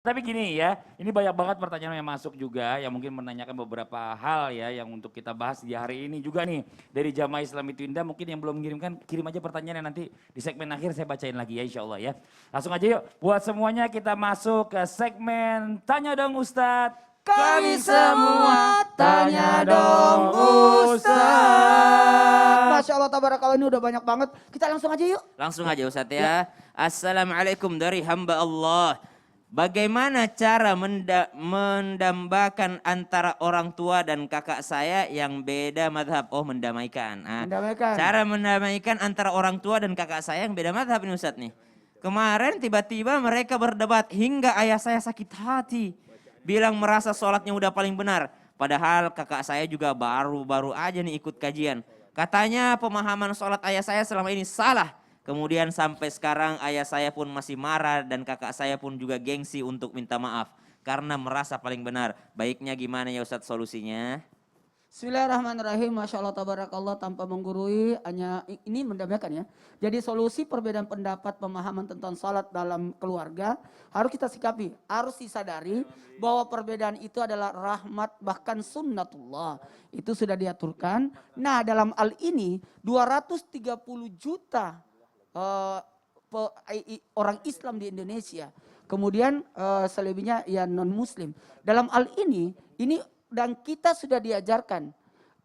Tapi gini ya, ini banyak banget pertanyaan yang masuk juga yang mungkin menanyakan beberapa hal ya yang untuk kita bahas di hari ini juga nih. Dari Jamaah Islam itu Indah mungkin yang belum mengirimkan kirim aja pertanyaan nanti di segmen akhir saya bacain lagi ya insya Allah ya. Langsung aja yuk buat semuanya kita masuk ke segmen Tanya Dong Ustadz. Kami semua tanya dong Ustaz. Masya Allah tabarakallah ini udah banyak banget. Kita langsung aja yuk. Langsung aja Ustadz ya. Assalamualaikum dari hamba Allah. Bagaimana cara mendambakan antara orang tua dan kakak saya yang beda madhab? Oh mendamaikan. Mendamaikan. Cara mendamaikan antara orang tua dan kakak saya yang beda madhab ini Ustadz nih. Kemarin tiba-tiba mereka berdebat hingga ayah saya sakit hati. Bilang merasa sholatnya udah paling benar. Padahal kakak saya juga baru-baru aja nih ikut kajian. Katanya pemahaman sholat ayah saya selama ini salah. Kemudian sampai sekarang ayah saya pun masih marah dan kakak saya pun juga gengsi untuk minta maaf. Karena merasa paling benar. Baiknya gimana ya Ustadz solusinya? Bismillahirrahmanirrahim. Masya Allah tabarakallah tanpa menggurui, hanya ini mendamaikan ya. Jadi solusi perbedaan pendapat pemahaman tentang salat dalam keluarga harus kita sikapi. Harus disadari bahwa perbedaan itu adalah rahmat bahkan sunnatullah. Itu sudah diaturkan. Nah dalam hal ini 230 juta orang Islam di Indonesia. Kemudian selebihnya ya non muslim. Dalam hal ini dan kita sudah diajarkan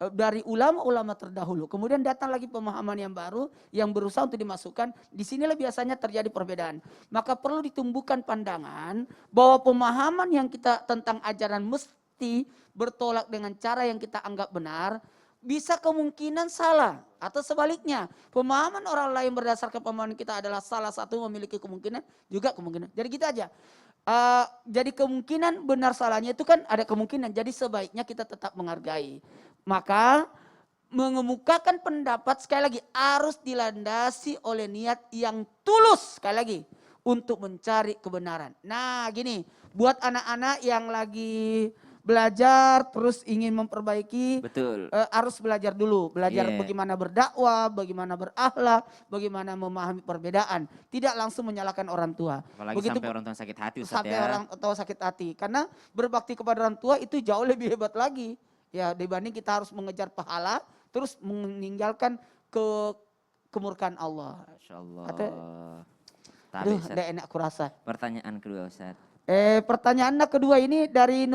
dari ulama-ulama terdahulu. Kemudian datang lagi pemahaman yang baru yang berusaha untuk dimasukkan. Di sinilah biasanya terjadi perbedaan. Maka perlu ditumbuhkan pandangan bahwa pemahaman yang kita tentang ajaran mesti bertolak dengan cara yang kita anggap benar. Bisa kemungkinan salah atau sebaliknya. Pemahaman orang lain berdasarkan pemahaman kita adalah salah satu memiliki kemungkinan juga kemungkinan. Jadi kita aja. Jadi kemungkinan benar salahnya itu kan ada kemungkinan. Jadi sebaiknya kita tetap menghargai. Maka mengemukakan pendapat sekali lagi harus dilandasi oleh niat yang tulus sekali lagi untuk mencari kebenaran. Nah gini, buat anak-anak yang lagi belajar terus ingin memperbaiki, Betul. harus belajar dulu, belajar bagaimana berdakwah, bagaimana berakhlak, bagaimana memahami perbedaan, tidak langsung menyalahkan orang tua. Apalagi Begitu sampai orang tua sakit hati Ustadz sampai ya. orang tua sakit hati, karena berbakti kepada orang tua itu jauh lebih hebat lagi, ya dibanding kita harus mengejar pahala, terus meninggalkan kemurkaan Allah. Masya Allah. Tapi udah enak kurasa. Pertanyaan kedua Ustadz. Pertanyaan kedua ini dari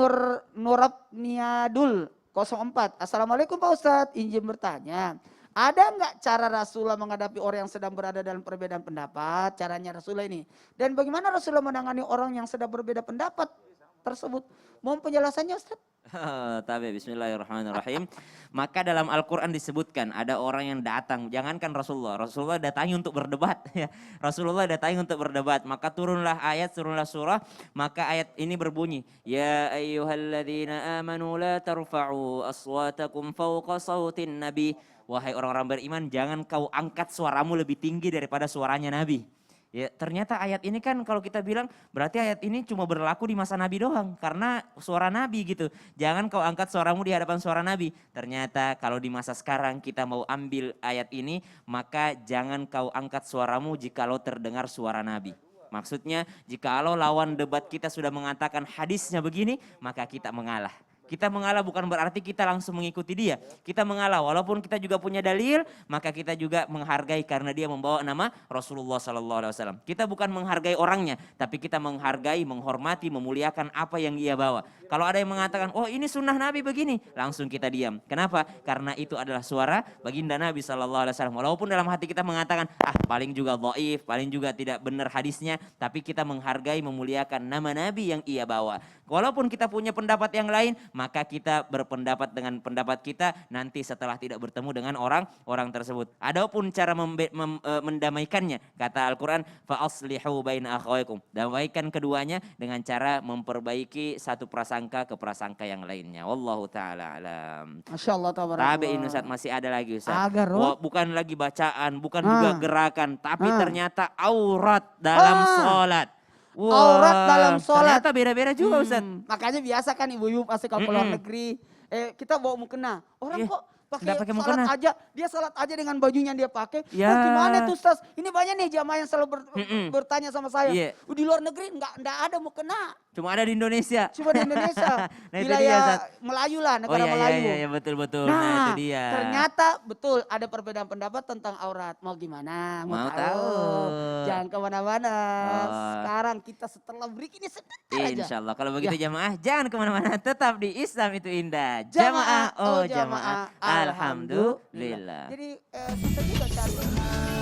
Nurabniadul 04. Assalamualaikum Pak Ustadz, izin bertanya. Ada nggak cara Rasulullah menghadapi orang yang sedang berada dalam perbedaan pendapat? Caranya Rasulullah ini. Dan bagaimana Rasulullah menangani orang yang sedang berbeda pendapat tersebut? Mohon penjelasannya Ustadz. Tapi bismillahirrahmanirrahim. Maka dalam Al-Quran disebutkan ada orang yang datang. Jangankan Rasulullah datangi untuk berdebat. Rasulullah datangi untuk berdebat. Maka turunlah surah. Maka ayat ini berbunyi. Ya ayyuhalladzina amanu la tarfa'u aswatakum fawqa sawtin nabi. Wahai orang-orang beriman, jangan kau angkat suaramu lebih tinggi daripada suaranya Nabi. Ya, ternyata ayat ini kan kalau kita bilang berarti ayat ini cuma berlaku di masa Nabi doang. Karena suara Nabi gitu. Jangan kau angkat suaramu di hadapan suara Nabi. Ternyata kalau di masa sekarang kita mau ambil ayat ini, maka jangan kau angkat suaramu jikalau terdengar suara Nabi. Maksudnya jikalau lawan debat kita sudah mengatakan hadisnya begini, maka kita mengalah. Kita mengalah bukan berarti kita langsung mengikuti dia. Kita mengalah walaupun kita juga punya dalil, maka kita juga menghargai karena dia membawa nama Rasulullah SAW. Kita bukan menghargai orangnya, tapi kita menghargai, menghormati, memuliakan apa yang ia bawa. Kalau ada yang mengatakan, oh ini sunnah Nabi begini, langsung kita diam. Kenapa? Karena itu adalah suara baginda Nabi SAW. Walaupun dalam hati kita mengatakan, paling juga dhaif, paling juga tidak benar hadisnya, tapi kita menghargai, memuliakan nama Nabi yang ia bawa. Walaupun kita punya pendapat yang lain, maka kita berpendapat dengan pendapat kita nanti setelah tidak bertemu dengan orang tersebut. Adapun cara mendamaikannya, kata Al-Quran, fa'aslihu baina akhawaikum. Damaikan keduanya dengan cara memperbaiki satu prasangka ke prasangka yang lainnya. Wallahu ta'ala alam. Masya Allah tabarakallah. Tabi'in Ustaz, masih ada lagi Ustaz. Bukan lagi bacaan, bukan juga gerakan, tapi ternyata aurat dalam sholat. Aurat dalam sholat. Ternyata beda-beda juga Ustaz. Makanya biasa kan ibu-ibu pasti kalau keluar negeri, kita bawa mukena. Orang kok Nggak pakai salat mukena. aja, dia salat aja dengan bajunya yang dia pakai. Ya. Wah, gimana tuh Ustaz? Ini banyak nih jamaah yang selalu bertanya sama saya. Iya. Di luar negeri nggak ada mukena. Cuma ada di Indonesia. Cuma di Indonesia. Nah, itu dia, Wilayah Ustaz. Melayu lah, Oh negara iya, Melayu. iya, iya, betul. Nah, Nah, itu dia. ternyata betul ada perbedaan pendapat tentang aurat. Mau gimana? Mau tahu. Jangan kemana-mana. Oh. Sekarang kita setelah break ini sebentar aja. Insya Allah. Kalau begitu Ya. jamaah jangan kemana-mana. Tetap di Islam itu indah. Jamaah, Jamaah, oh jamaah. Alhamdulillah. Jadi susah juga cari